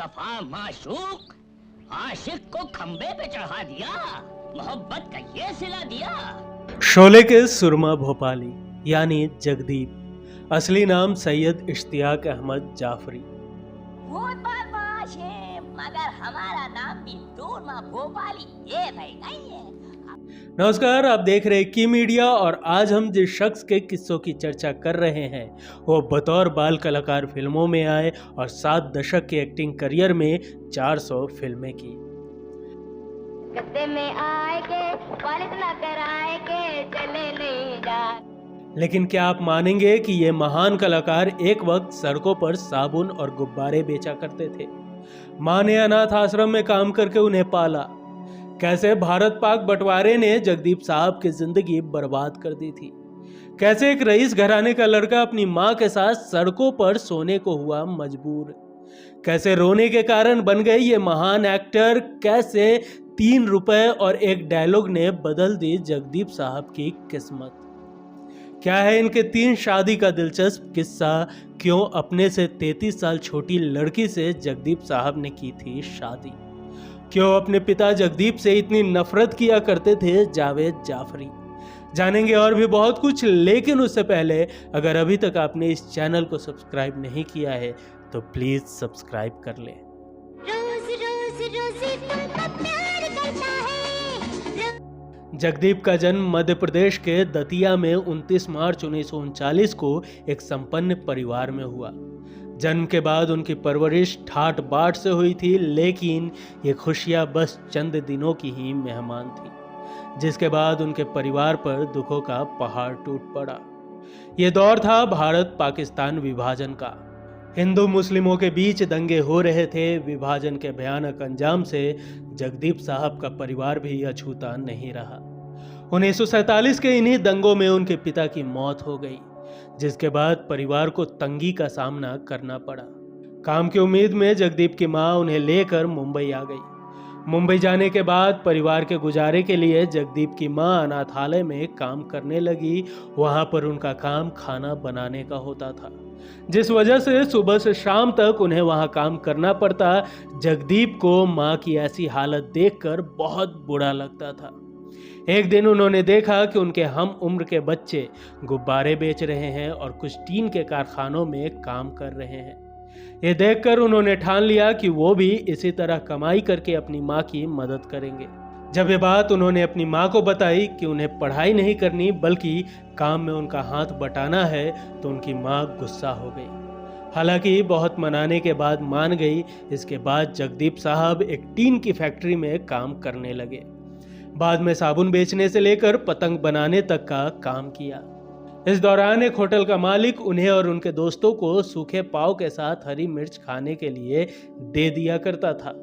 लफा माशूक, आशिक को खंबे पे चढ़ा दिया, मोहब्बत का ये सिला दिया। शोले के सुरमा भोपाली यानी जगदीप, असली नाम सैयद इश्तियाक अहमद जाफरी। मगर हमारा नाम भी सुरमा भोपाली ये नहीं है। नमस्कार, आप देख रहे हैं की मीडिया और आज हम जिस शख्स के किस्सों की चर्चा कर रहे हैं वो बतौर बाल कलाकार फिल्मों में आए और 7 दशक के एक्टिंग करियर में 400 फिल्में की। गद्दे में आए के पॉलिश ना कराए के चले नहीं जा। लेकिन क्या आप मानेंगे कि ये महान कलाकार एक वक्त सड़कों पर साबुन और गुब्बारे बेचा करते थे। माँ ने अनाथ आश्रम में काम करके उन्हें पाला। कैसे भारत पाक बंटवारे ने जगदीप साहब की जिंदगी बर्बाद कर दी थी। कैसे एक रईस घराने का लड़का अपनी माँ के साथ सड़कों पर सोने को हुआ मजबूर। कैसे रोने के कारण बन गए ये महान एक्टर। कैसे 3 रुपए और एक डायलॉग ने बदल दी जगदीप साहब की किस्मत। क्या है इनके 3 शादी का दिलचस्प किस्सा। क्यों अपने से 33 साल छोटी लड़की से जगदीप साहब ने की थी शादी। क्यों अपने पिता जगदीप से इतनी नफरत किया करते थे जावेद जाफरी। जानेंगे और भी बहुत कुछ, लेकिन उससे पहले अगर अभी तक आपने इस चैनल को सब्सक्राइब नहीं किया है तो प्लीज सब्सक्राइब कर लें। जगदीप का जन्म मध्य प्रदेश के दतिया में 29 मार्च 1939 को एक संपन्न परिवार में हुआ। जन्म के बाद उनकी परवरिश ठाट बाट से हुई थी, लेकिन ये खुशियां बस चंद दिनों की ही मेहमान थी, जिसके बाद उनके परिवार पर दुखों का पहाड़ टूट पड़ा। ये दौर था भारत पाकिस्तान विभाजन का। हिंदू मुस्लिमों के बीच दंगे हो रहे थे। विभाजन के भयानक अंजाम से जगदीप साहब का परिवार भी अछूता नहीं रहा। 1947 के इन्हीं दंगों में उनके पिता की मौत हो गई, जिसके बाद परिवार को तंगी का सामना करना पड़ा। काम की उम्मीद में जगदीप की मां उन्हें लेकर मुंबई आ गई। मुंबई जाने के बाद परिवार के गुजारे के लिए जगदीप की मां अनाथालय में काम करने लगी। वहां पर उनका काम खाना बनाने का होता था, जिस वजह से सुबह से शाम तक उन्हें वहां काम करना पड़ता। जगदीप को मां की ऐसी हालत देखकर बहुत बुरा लगता था। एक दिन उन्होंने देखा कि उनके हम उम्र के बच्चे गुब्बारे बेच रहे हैं और कुछ टीन के कारखानों में काम कर रहे हैं। ये देखकर उन्होंने ठान लिया कि वो भी इसी तरह कमाई करके अपनी माँ की मदद करेंगे। जब ये बात उन्होंने अपनी माँ को बताई कि उन्हें पढ़ाई नहीं करनी बल्कि काम में उनका हाथ बटाना है, तो उनकी माँ गुस्सा हो गई। हालांकि बहुत मनाने के बाद मान गई। इसके बाद जगदीप साहब एक टीन की फैक्ट्री में काम करने लगे। बाद में साबुन बेचने से लेकर पतंग बनाने तक का काम किया। इस दौरान एक होटल का मालिक उन्हें और उनके दोस्तों को सूखे पाव के साथ हरी मिर्च खाने के लिए दे दिया करता था।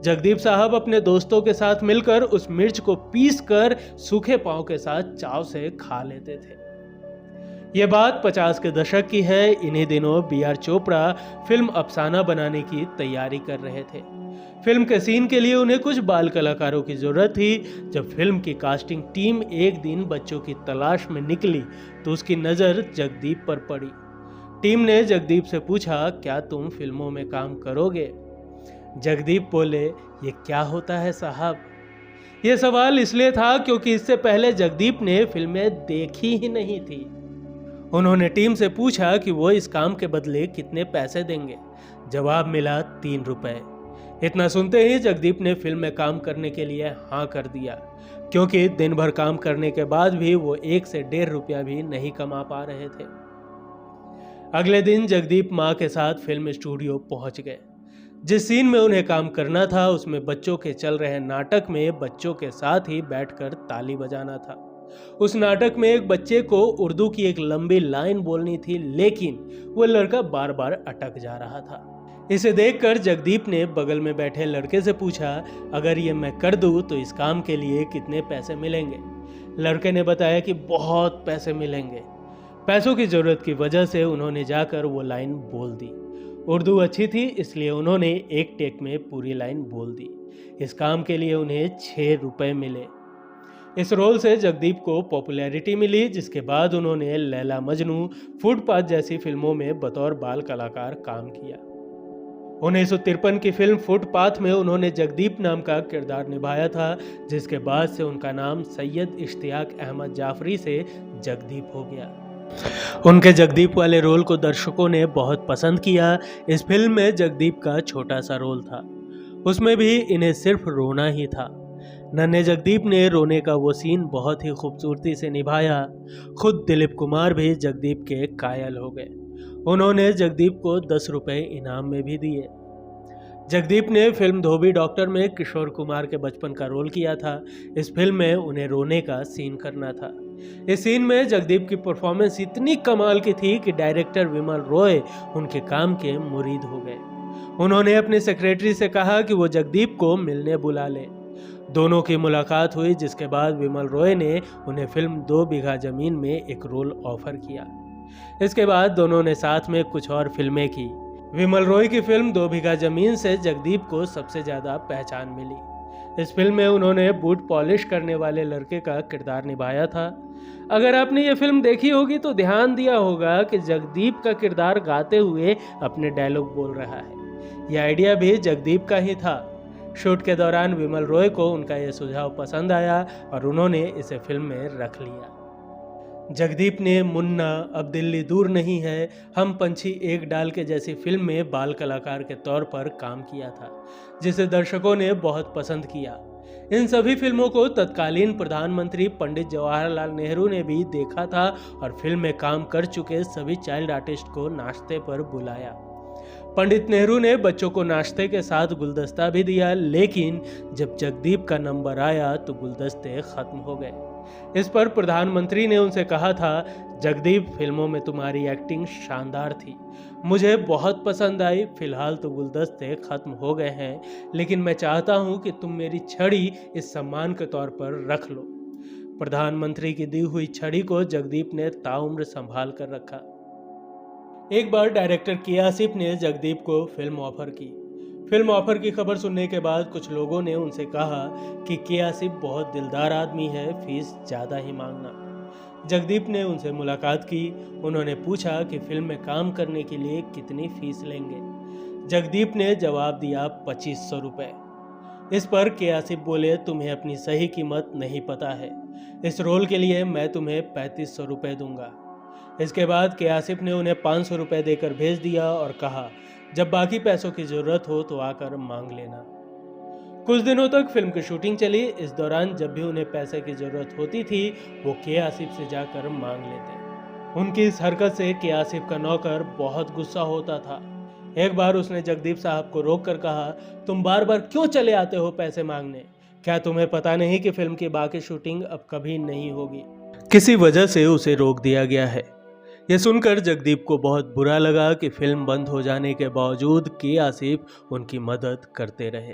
जगदीप साहब अपने दोस्तों के साथ मिलकर उस मिर्च को पीसकर सूखे पाव के साथ चाव से खा लेते थे। ये बात 50 के दशक की है। इन्हीं दिनों B.R. चोपड़ा फिल्म अफसाना बनाने की तैयारी कर रहे थे। फिल्म के सीन के लिए उन्हें कुछ बाल कलाकारों की जरूरत थी। जब फिल्म की कास्टिंग टीम एक दिन बच्चों की तलाश में निकली तो उसकी नज़र जगदीप पर पड़ी। टीम ने जगदीप से पूछा, क्या तुम फिल्मों में काम करोगे? जगदीप बोले, ये क्या होता है साहब? ये सवाल इसलिए था क्योंकि इससे पहले जगदीप ने फिल्में देखी ही नहीं थी। उन्होंने टीम से पूछा कि वो इस काम के बदले कितने पैसे देंगे। जवाब मिला 3 रुपए। इतना सुनते ही जगदीप ने फिल्म में काम करने के लिए हाँ कर दिया, क्योंकि दिन भर काम करने के बाद भी वो 1 से 1.5 रुपया भी नहीं कमा पा रहे थे। अगले दिन जगदीप माँ के साथ फिल्म स्टूडियो पहुंच गए। जिस सीन में उन्हें काम करना था उसमें बच्चों के चल रहे नाटक में बच्चों के साथ ही बैठकर ताली बजाना था। उस नाटक में एक बच्चे को उर्दू की एक लंबी लाइन बोलनी थी, लेकिन वो लड़का बार बार अटक जा रहा था। इसे देखकर जगदीप ने बगल में बैठे लड़के से पूछा, अगर ये मैं कर दूं तो इस काम के लिए कितने पैसे मिलेंगे? लड़के ने बताया कि बहुत पैसे मिलेंगे। पैसों की जरूरत की वजह से उन्होंने जाकर वो लाइन बोल दी। उर्दू अच्छी थी इसलिए उन्होंने एक टेक में पूरी लाइन बोल दी। इस काम के लिए उन्हें 6 रुपए मिले। इस रोल से जगदीप को पॉपुलैरिटी मिली, जिसके बाद उन्होंने लैला मजनू, फुटपाथ जैसी फिल्मों में बतौर बाल कलाकार काम किया। 1953 की फिल्म फुटपाथ में उन्होंने जगदीप नाम का किरदार निभाया था, जिसके बाद से उनका नाम सैयद इश्तियाक अहमद जाफरी से जगदीप हो गया। उनके जगदीप वाले रोल को दर्शकों ने बहुत पसंद किया। इस फिल्म में जगदीप का छोटा सा रोल था, उसमें भी इन्हें सिर्फ रोना ही था। नन्हे जगदीप ने रोने का वो सीन बहुत ही खूबसूरती से निभाया। खुद दिलीप कुमार भी जगदीप के कायल हो गए। उन्होंने जगदीप को 10 रुपए इनाम में भी दिए। जगदीप ने फिल्म धोबी डॉक्टर में किशोर कुमार के बचपन का रोल किया था। इस फिल्म में उन्हें रोने का सीन करना था। इस सीन में जगदीप की परफॉर्मेंस इतनी कमाल की थी कि डायरेक्टर विमल रॉय उनके काम के मुरीद हो गए। उन्होंने अपने सेक्रेटरी से कहा कि वो जगदीप को मिलने बुला ले। दोनों की मुलाकात हुई, जिसके बाद विमल रॉय ने उन्हें फिल्म 2 बीघा जमीन में एक रोल ऑफर किया। इसके बाद दोनों ने साथ में कुछ और फिल्में की। विमल रॉय की फिल्म 2 बीघा जमीन से जगदीप को सबसे ज्यादा पहचान मिली। इस फिल्म में उन्होंने बूट पॉलिश करने वाले लड़के का किरदार निभाया था। अगर आपने ये फिल्म देखी होगी तो ध्यान दिया होगा कि जगदीप का किरदार गाते हुए अपने डायलॉग बोल रहा है। यह आइडिया भी जगदीप का ही था। शूट के दौरान विमल रॉय को उनका यह सुझाव पसंद आया और उन्होंने इसे फिल्म में रख लिया। जगदीप ने मुन्ना, अब दिल्ली दूर नहीं है, हम पंछी एक डाल के जैसी फिल्म में बाल कलाकार के तौर पर काम किया था, जिसे दर्शकों ने बहुत पसंद किया। इन सभी फिल्मों को तत्कालीन प्रधानमंत्री पंडित जवाहरलाल नेहरू ने भी देखा था और फिल्म में काम कर चुके सभी चाइल्ड आर्टिस्ट को नाश्ते पर बुलाया। पंडित नेहरू ने बच्चों को नाश्ते के साथ गुलदस्ता भी दिया, लेकिन जब जगदीप का नंबर आया तो गुलदस्ते खत्म हो गए। इस पर प्रधानमंत्री ने उनसे कहा था, जगदीप, फिल्मों में तुम्हारी एक्टिंग शानदार थी, मुझे बहुत पसंद आई। फिलहाल तो गुलदस्ते खत्म हो गए हैं, लेकिन मैं चाहता हूं कि तुम मेरी छड़ी इस सम्मान के तौर पर रख लो। प्रधानमंत्री की दी हुई छड़ी को जगदीप ने ताउम्र संभाल कर रखा। एक बार डायरेक्टर के आसिफ ने जगदीप को फिल्म ऑफर की। फिल्म ऑफर की खबर सुनने के बाद कुछ लोगों ने उनसे कहा कि के आसिफ बहुत दिलदार आदमी है, फीस ज़्यादा ही मांगना। जगदीप ने उनसे मुलाकात की। उन्होंने पूछा कि फिल्म में काम करने के लिए कितनी फीस लेंगे। जगदीप ने जवाब दिया 2500 रुपये। इस पर के आसिफ बोले, तुम्हें अपनी सही कीमत नहीं पता है, इस रोल के लिए मैं तुम्हें 3500 रुपये दूंगा। इसके बाद के आसिफ ने उन्हें 500 रुपये देकर भेज दिया और कहा, जब बाकी पैसों की जरूरत हो तो आकर मांग लेना। कुछ दिनों तक फिल्म की शूटिंग चली। इस दौरान जब भी उन्हें पैसे की जरूरत होती थी वो के आसिफ से जाकर मांग लेते। उनकी इस हरकत से के आसिफ का नौकर बहुत गुस्सा होता था। एक बार उसने जगदीप साहब को रोक कर कहा, तुम बार बार क्यों चले आते हो पैसे मांगने? क्या तुम्हें पता नहीं कि फिल्म की बाकी शूटिंग अब कभी नहीं होगी? किसी वजह से उसे रोक दिया गया है। यह सुनकर जगदीप को बहुत बुरा लगा कि फिल्म बंद हो जाने के बावजूद के आसिफ उनकी मदद करते रहे।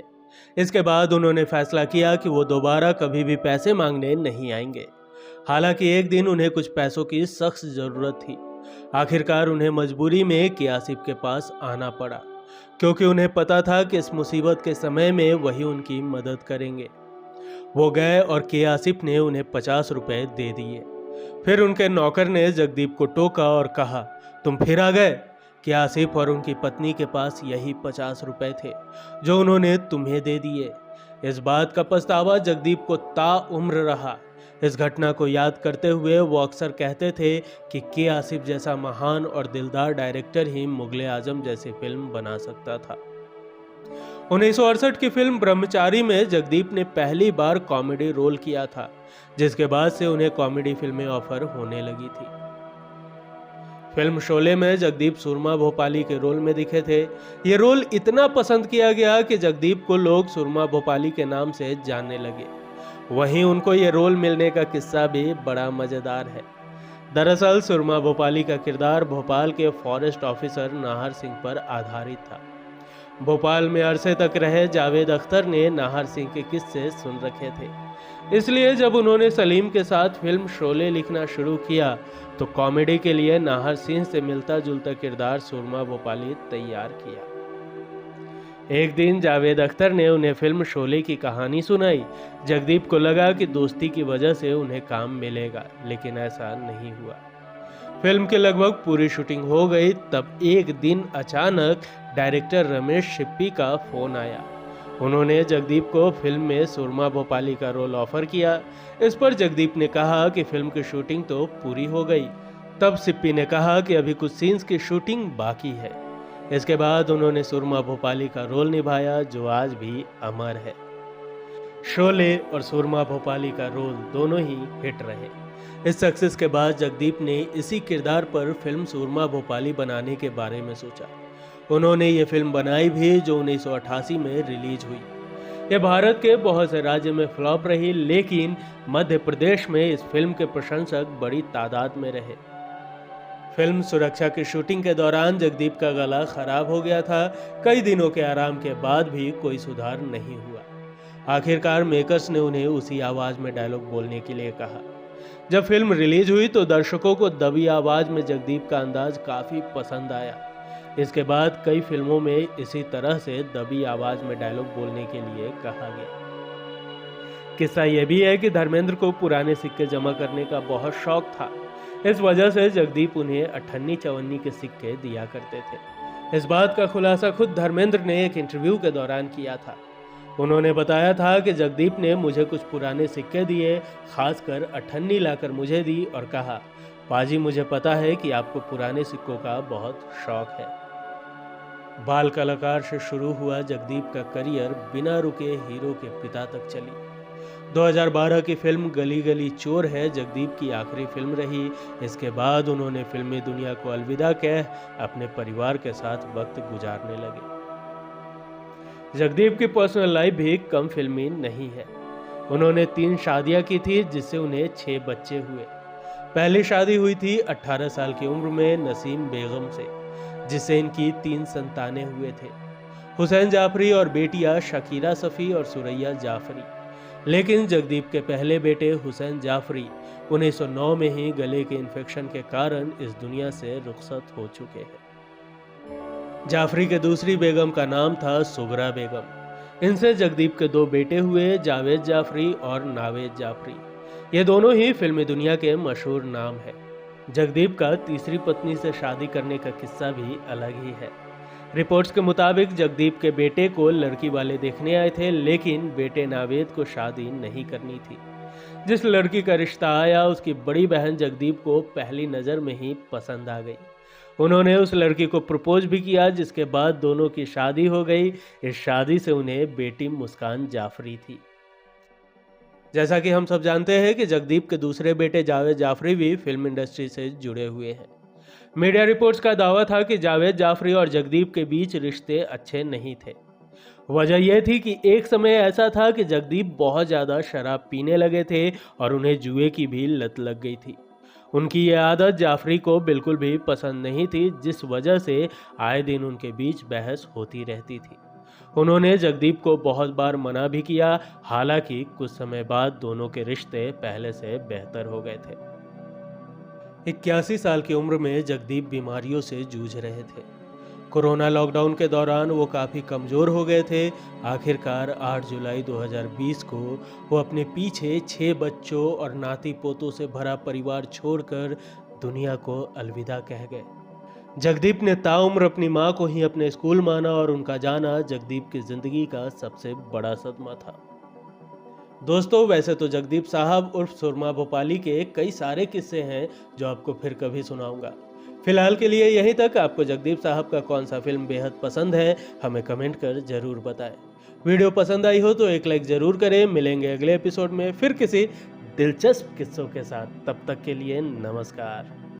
इसके बाद उन्होंने फैसला किया कि वो दोबारा कभी भी पैसे मांगने नहीं आएंगे। हालांकि एक दिन उन्हें कुछ पैसों की सख्त जरूरत थी। आखिरकार उन्हें मजबूरी में के आसिफ के पास आना पड़ा, क्योंकि उन्हें पता था कि इस मुसीबत के समय में वही उनकी मदद करेंगे। वो गए और के आसिफ ने उन्हें 50 रुपए दे दिए। फिर उनके नौकर ने जगदीप को टोका और कहा, तुम फिर आ गए? के आसिफ और उनकी पत्नी के पास यही 50 रुपए थे जो उन्होंने तुम्हें दे दिए। इस बात का पछतावा जगदीप को ताउम्र रहा। इस घटना को याद करते हुए वो अक्सर कहते थे कि के आसिफ जैसा महान और दिलदार डायरेक्टर ही मुगले आजम जैसी फिल्म बना सकता था। 1968 की फिल्म ब्रह्मचारी में जगदीप ने पहली बार कॉमेडी रोल किया था, जिसके बाद से उन्हें कॉमेडी फिल्में ऑफर होने लगी थी। फिल्म शोले में जगदीप सुरमा भोपाली के रोल में दिखे थे। ये रोल इतना पसंद किया गया कि जगदीप को लोग सुरमा भोपाली के नाम से जानने लगे। वहीं उनको ये रोल मिलने का किस्सा भी बड़ा मजेदार है। दरअसल सुरमा भोपाली का किरदार भोपाल के फॉरेस्ट ऑफिसर नाहर सिंह पर आधारित था। भोपाल में अरसे तक रहे जावेद अख्तर ने नाहर सिंह के किस्से सुन रखे थे, इसलिए जब उन्होंने सलीम के साथ फिल्म शोले लिखना शुरू किया तो कॉमेडी के लिए नाहर सिंह से मिलता जुलता किरदार सुरमा भोपाली तैयार किया। एक दिन जावेद अख्तर ने उन्हें फिल्म शोले की कहानी सुनाई। जगदीप को लगा कि दोस्ती की वजह से उन्हें काम मिलेगा, लेकिन ऐसा नहीं हुआ। फिल्म की लगभग पूरी शूटिंग हो गई, तब एक दिन अचानक डायरेक्टर रमेश सिप्पी का फोन आया। उन्होंने जगदीप को फिल्म में सुरमा भोपाली का रोल ऑफर किया। इस पर जगदीप ने कहा कि फिल्म की शूटिंग तो पूरी हो गई। तब सिप्पी ने कहा कि अभी कुछ सीन्स की शूटिंग बाकी है। इसके बाद उन्होंने सुरमा भोपाली का रोल निभाया, जो आज भी अमर है। शोले और सुरमा भोपाली का रोल दोनों ही हिट रहे। इस सक्सेस के बाद जगदीप ने इसी किरदार पर फिल्म सुरमा भोपाली बनाने के बारे में सोचा। उन्होंने ये फिल्म बनाई भी, जो 1988 में रिलीज हुई। ये भारत के बहुत से राज्य में फ्लॉप रही, लेकिन मध्य प्रदेश में इस फिल्म के प्रशंसक बड़ी तादाद में रहे। फिल्म सुरक्षा की शूटिंग के दौरान जगदीप का गला खराब हो गया था। कई दिनों के आराम के बाद भी कोई सुधार नहीं हुआ। आखिरकार मेकर्स ने उन्हें उसी आवाज में डायलॉग बोलने के लिए कहा। जब फिल्म रिलीज हुई तो दर्शकों को दबी आवाज में जगदीप का अंदाज काफी पसंद आया। इसके बाद कई फिल्मों में इसी तरह से दबी आवाज में डायलॉग बोलने के लिए कहा गया। किस्सा यह भी है कि धर्मेंद्र को पुराने सिक्के जमा करने का बहुत शौक था। इस वजह से जगदीप उन्हें अठन्नी चवन्नी के सिक्के दिया करते थे। इस बात का खुलासा खुद धर्मेंद्र ने एक इंटरव्यू के दौरान किया था। उन्होंने बताया था कि जगदीप ने मुझे कुछ पुराने सिक्के दिए, खासकर अठन्नी लाकर मुझे दी और कहा, पाजी मुझे पता है कि आपको पुराने सिक्कों का बहुत शौक है। बाल कलाकार से शुरू हुआ जगदीप का करियर बिना रुके हीरो के पिता तक चली। 2012 की फिल्म गली गली चोर है जगदीप की आखिरी फिल्म रही। इसके बाद उन्होंने फिल्मी दुनिया को अलविदा कह अपने परिवार के साथ वक्त गुजारने लगे। जगदीप की पर्सनल लाइफ भी कम फिल्मी नहीं है। उन्होंने 3 शादियां की थी, जिससे उन्हें 6 बच्चे हुए। पहली शादी हुई थी 18 साल की उम्र में नसीम बेगम से, जिससे इनकी 3 संतानें हुए थे, हुसैन जाफरी और बेटियां शकीरा सफ़ी और सुरैया जाफरी। लेकिन जगदीप के पहले बेटे हुसैन जाफरी 1909 में ही गले के इन्फेक्शन के कारण इस दुनिया से रुखसत हो चुके हैं। जाफरी के दूसरी बेगम का नाम था सुगरा बेगम। इनसे जगदीप के 2 बेटे हुए, जावेद जाफरी और नावेद जाफरी। ये दोनों ही फिल्मी दुनिया के मशहूर नाम हैं। जगदीप का तीसरी पत्नी से शादी करने का किस्सा भी अलग ही है। रिपोर्ट्स के मुताबिक जगदीप के बेटे को लड़की वाले देखने आए थे, लेकिन बेटे नावेद को शादी नहीं करनी थी। जिस लड़की का रिश्ता आया उसकी बड़ी बहन जगदीप को पहली नज़र में ही पसंद आ गई। उन्होंने उस लड़की को प्रपोज भी किया, जिसके बाद दोनों की शादी हो गई। इस शादी से उन्हें बेटी मुस्कान जाफरी थी। जैसा कि हम सब जानते हैं कि जगदीप के दूसरे बेटे जावेद जाफरी भी फिल्म इंडस्ट्री से जुड़े हुए हैं। मीडिया रिपोर्ट्स का दावा था कि जावेद जाफरी और जगदीप के बीच रिश्ते अच्छे नहीं थे। वजह यह थी कि एक समय ऐसा था कि जगदीप बहुत ज़्यादा शराब पीने लगे थे और उन्हें जुए की भी लत लग गई थी। उनकी ये आदत जाफरी को बिल्कुल भी पसंद नहीं थी, जिस वजह से आए दिन उनके बीच बहस होती रहती थी। उन्होंने जगदीप को बहुत बार मना भी किया, हालांकि कुछ समय बाद दोनों के रिश्ते पहले से बेहतर हो गए थे। 81 साल की उम्र में जगदीप बीमारियों से जूझ रहे थे। कोरोना लॉकडाउन के दौरान वो काफ़ी कमज़ोर हो गए थे। आखिरकार 8 जुलाई 2020 को वो अपने पीछे 6 बच्चों और नाती पोतों से भरा परिवार छोड़कर दुनिया को अलविदा कह गए। जगदीप ने ताउम्र अपनी मां को ही अपने स्कूल माना और उनका जाना जगदीप की ज़िंदगी का सबसे बड़ा सदमा था। दोस्तों, वैसे तो जगदीप साहब उर्फ सुरमा भोपाली के कई सारे किस्से हैं जो आपको फिर कभी सुनाऊंगा। फिलहाल के लिए यहीं तक। आपको जगदीप साहब का कौन सा फिल्म बेहद पसंद है, हमें कमेंट कर जरूर बताएं। वीडियो पसंद आई हो तो एक लाइक जरूर करें। मिलेंगे अगले एपिसोड में फिर किसी दिलचस्प किस्सों के साथ। तब तक के लिए नमस्कार।